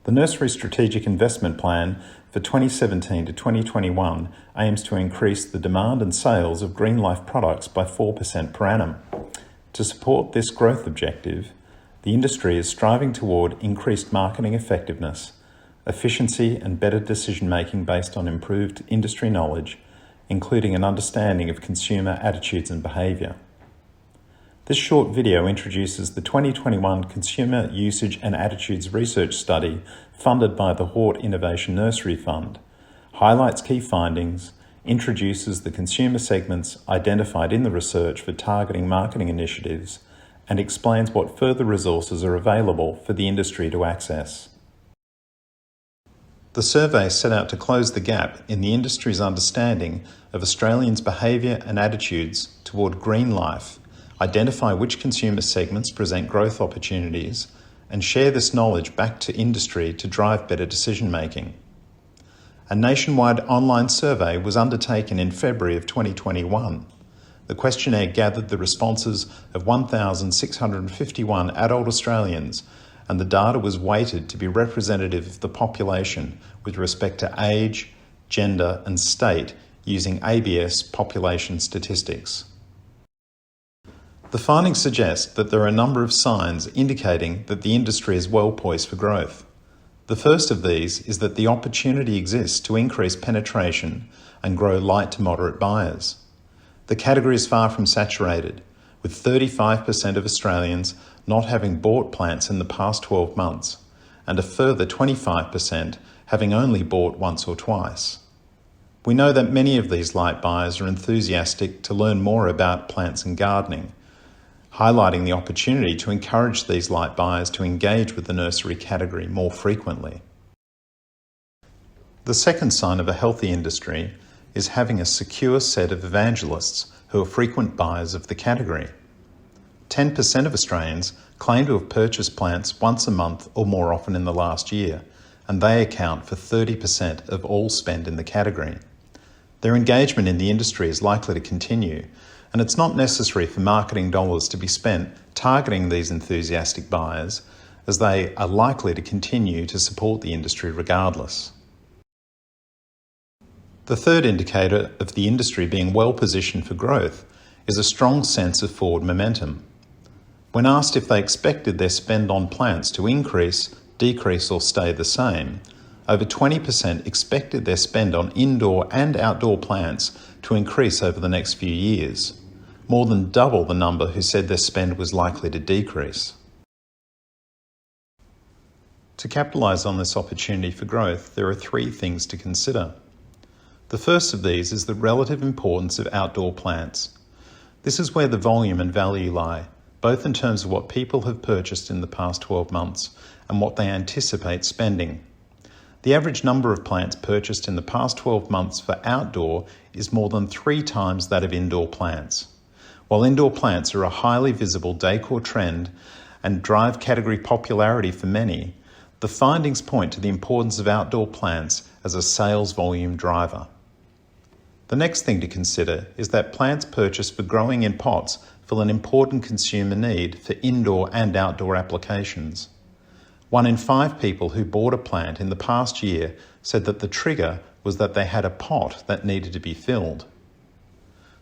The Nursery Strategic Investment Plan for 2017 to 2021 aims to increase the demand and sales of green life products by 4% per annum. To support this growth objective, the industry is striving toward increased marketing effectiveness, efficiency and better decision-making based on improved industry knowledge, including an understanding of consumer attitudes and behaviour. This short video introduces the 2021 Consumer Usage and Attitudes Research Study funded by the Hort Innovation Nursery Fund, highlights key findings, introduces the consumer segments identified in the research for targeting marketing initiatives, and explains what further resources are available for the industry to access. The survey set out to close the gap in the industry's understanding of Australians' behaviour and attitudes toward green life, identify which consumer segments present growth opportunities, and share this knowledge back to industry to drive better decision-making. A nationwide online survey was undertaken in February of 2021. The questionnaire gathered the responses of 1,651 adult Australians, and the data was weighted to be representative of the population with respect to age, gender, and state using ABS population statistics. The findings suggest that there are a number of signs indicating that the industry is well poised for growth. The first of these is that the opportunity exists to increase penetration and grow light to moderate buyers. The category is far from saturated, with 35% of Australians not having bought plants in the past 12 months, and a further 25% having only bought once or twice. We know that many of these light buyers are enthusiastic to learn more about plants and gardening, highlighting the opportunity to encourage these light buyers to engage with the nursery category more frequently. The second sign of a healthy industry is having a secure set of evangelists who are frequent buyers of the category. 10% of Australians claim to have purchased plants once a month or more often in the last year, and they account for 30% of all spend in the category. Their engagement in the industry is likely to continue, and it's not necessary for marketing dollars to be spent targeting these enthusiastic buyers, as they are likely to continue to support the industry regardless. The third indicator of the industry being well positioned for growth is a strong sense of forward momentum. When asked if they expected their spend on plants to increase, decrease or stay the same, over 20% expected their spend on indoor and outdoor plants to increase over the next few years, more than double the number who said their spend was likely to decrease. To capitalise on this opportunity for growth, there are three things to consider. The first of these is the relative importance of outdoor plants. This is where the volume and value lie, both in terms of what people have purchased in the past 12 months and what they anticipate spending. The average number of plants purchased in the past 12 months for outdoor is more than 3 times that of indoor plants. While indoor plants are a highly visible decor trend and drive category popularity for many, the findings point to the importance of outdoor plants as a sales volume driver. The next thing to consider is that plants purchased for growing in pots fill an important consumer need for indoor and outdoor applications. 1 in 5 people who bought a plant in the past year said that the trigger was that they had a pot that needed to be filled.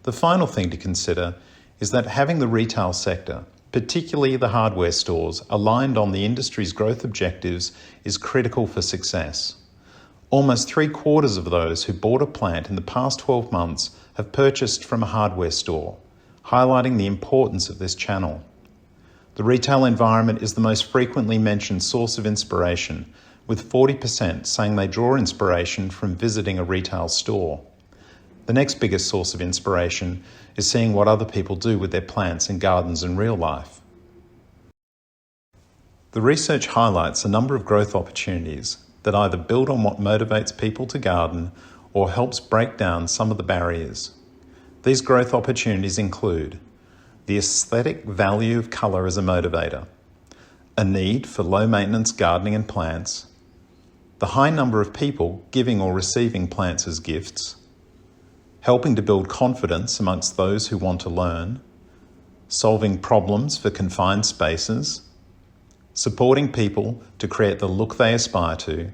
The final thing to consider is that having the retail sector, particularly the hardware stores, aligned on the industry's growth objectives is critical for success. Almost 3/4 of those who bought a plant in the past 12 months have purchased from a hardware store, highlighting the importance of this channel. The retail environment is the most frequently mentioned source of inspiration, with 40% saying they draw inspiration from visiting a retail store. The next biggest source of inspiration is seeing what other people do with their plants and gardens in real life. The research highlights a number of growth opportunities that either build on what motivates people to garden or helps break down some of the barriers. These growth opportunities include the aesthetic value of colour as a motivator, a need for low-maintenance gardening and plants, the high number of people giving or receiving plants as gifts, helping to build confidence amongst those who want to learn, solving problems for confined spaces, supporting people to create the look they aspire to,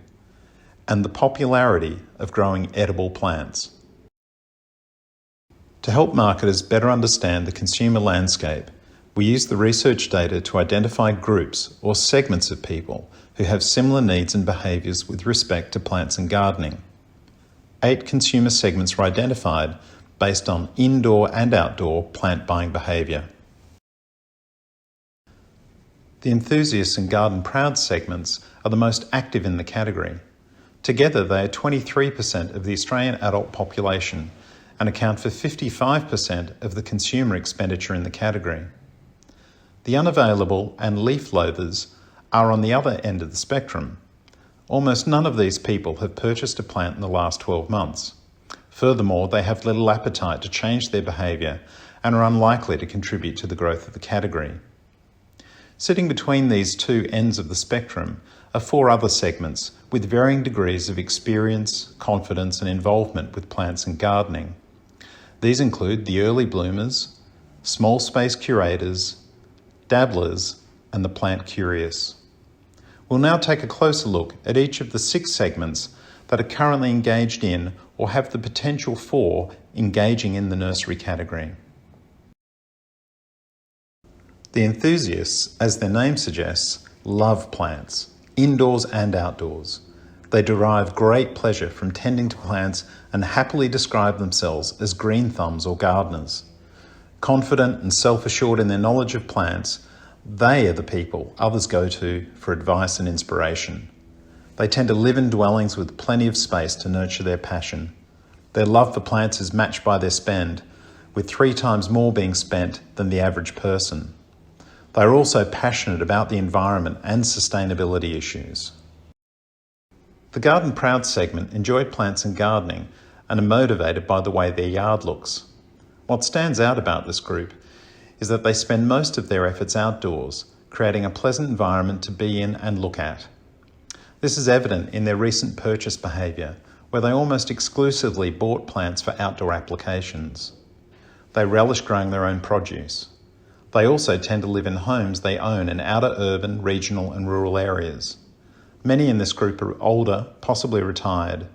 and the popularity of growing edible plants. To help marketers better understand the consumer landscape, we use the research data to identify groups or segments of people who have similar needs and behaviours with respect to plants and gardening. 8 consumer segments were identified based on indoor and outdoor plant buying behaviour. The enthusiasts and garden proud segments are the most active in the category. Together they are 23% of the Australian adult population and account for 55% of the consumer expenditure in the category. The unavailable and leaf loathers are on the other end of the spectrum. Almost none of these people have purchased a plant in the last 12 months. Furthermore, they have little appetite to change their behaviour and are unlikely to contribute to the growth of the category. Sitting between these two ends of the spectrum are 4 other segments with varying degrees of experience, confidence and involvement with plants and gardening. These include the early bloomers, small space curators, dabblers and the plant curious. We'll now take a closer look at each of the 6 segments that are currently engaged in or have the potential for engaging in the nursery category. The enthusiasts, as their name suggests, love plants, indoors and outdoors. They derive great pleasure from tending to plants and happily describe themselves as green thumbs or gardeners. Confident and self-assured in their knowledge of plants, they are the people others go to for advice and inspiration. They tend to live in dwellings with plenty of space to nurture their passion. Their love for plants is matched by their spend, with 3 times more being spent than the average person. They are also passionate about the environment and sustainability issues. The Garden Proud segment enjoy plants and gardening and are motivated by the way their yard looks. What stands out about this group is that they spend most of their efforts outdoors, creating a pleasant environment to be in and look at. This is evident in their recent purchase behaviour, where they almost exclusively bought plants for outdoor applications. They relish growing their own produce. They also tend to live in homes they own in outer urban, regional and rural areas. Many in this group are older, possibly retired,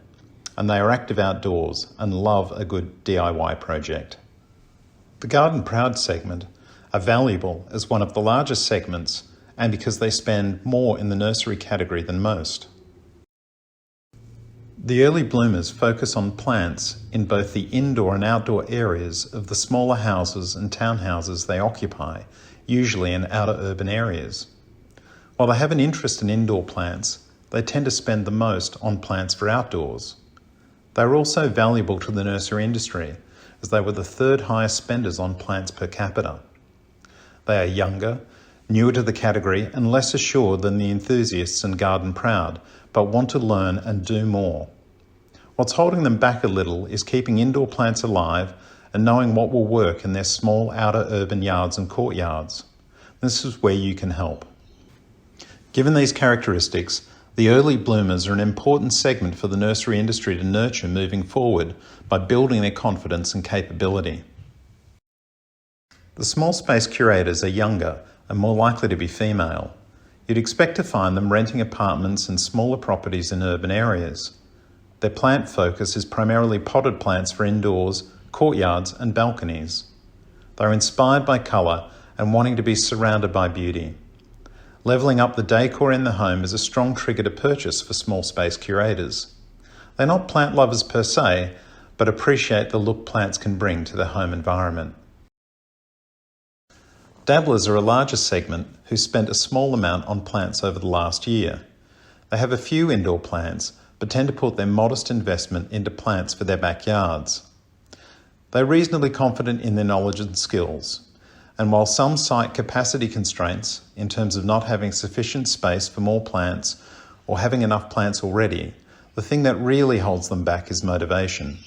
and they are active outdoors and love a good DIY project. The Garden Proud segment are valuable as one of the largest segments and because they spend more in the nursery category than most. The early bloomers focus on plants in both the indoor and outdoor areas of the smaller houses and townhouses they occupy, usually in outer urban areas. While they have an interest in indoor plants, they tend to spend the most on plants for outdoors. They are also valuable to the nursery industry, as they were the 3rd highest spenders on plants per capita. They are younger, newer to the category and less assured than the enthusiasts and garden proud, but want to learn and do more. What's holding them back a little is keeping indoor plants alive and knowing what will work in their small outer urban yards and courtyards. This is where you can help. Given these characteristics, the early bloomers are an important segment for the nursery industry to nurture moving forward by building their confidence and capability. The small space curators are younger and more likely to be female. You'd expect to find them renting apartments and smaller properties in urban areas. Their plant focus is primarily potted plants for indoors, courtyards and balconies. They're inspired by colour and wanting to be surrounded by beauty. Levelling up the decor in the home is a strong trigger to purchase for small space curators. They're not plant lovers per se, but appreciate the look plants can bring to their home environment. Dabblers are a larger segment who spent a small amount on plants over the last year. They have a few indoor plants, but tend to put their modest investment into plants for their backyards. They're reasonably confident in their knowledge and skills, and while some cite capacity constraints in terms of not having sufficient space for more plants or having enough plants already, the thing that really holds them back is motivation.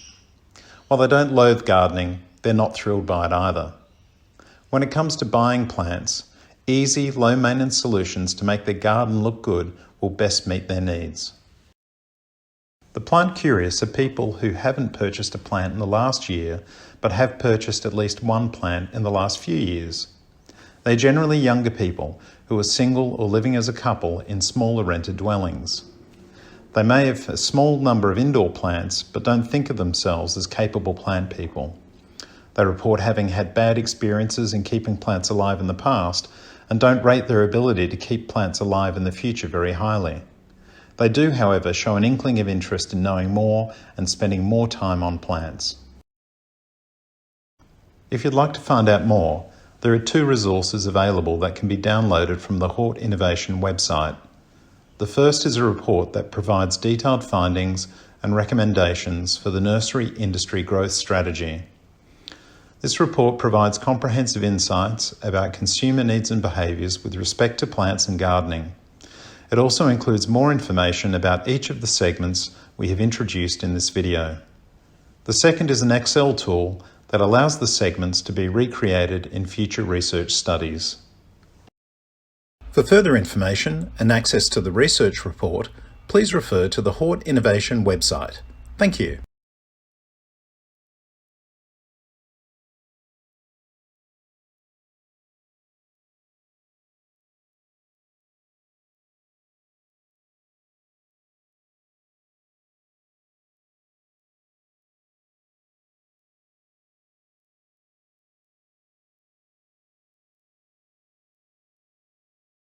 While they don't loathe gardening, they're not thrilled by it either. When it comes to buying plants, easy, low-maintenance solutions to make their garden look good will best meet their needs. The plant curious are people who haven't purchased a plant in the last year, but have purchased at least one plant in the last few years. They're generally younger people who are single or living as a couple in smaller rented dwellings. They may have a small number of indoor plants but don't think of themselves as capable plant people. They report having had bad experiences in keeping plants alive in the past and don't rate their ability to keep plants alive in the future very highly. They do, however, show an inkling of interest in knowing more and spending more time on plants. If you'd like to find out more, there are 2 resources available that can be downloaded from the Hort Innovation website. The first is a report that provides detailed findings and recommendations for the nursery industry growth strategy. This report provides comprehensive insights about consumer needs and behaviours with respect to plants and gardening. It also includes more information about each of the segments we have introduced in this video. The second is an Excel tool that allows the segments to be recreated in future research studies. For further information and access to the research report, please refer to the Hort Innovation website. Thank you.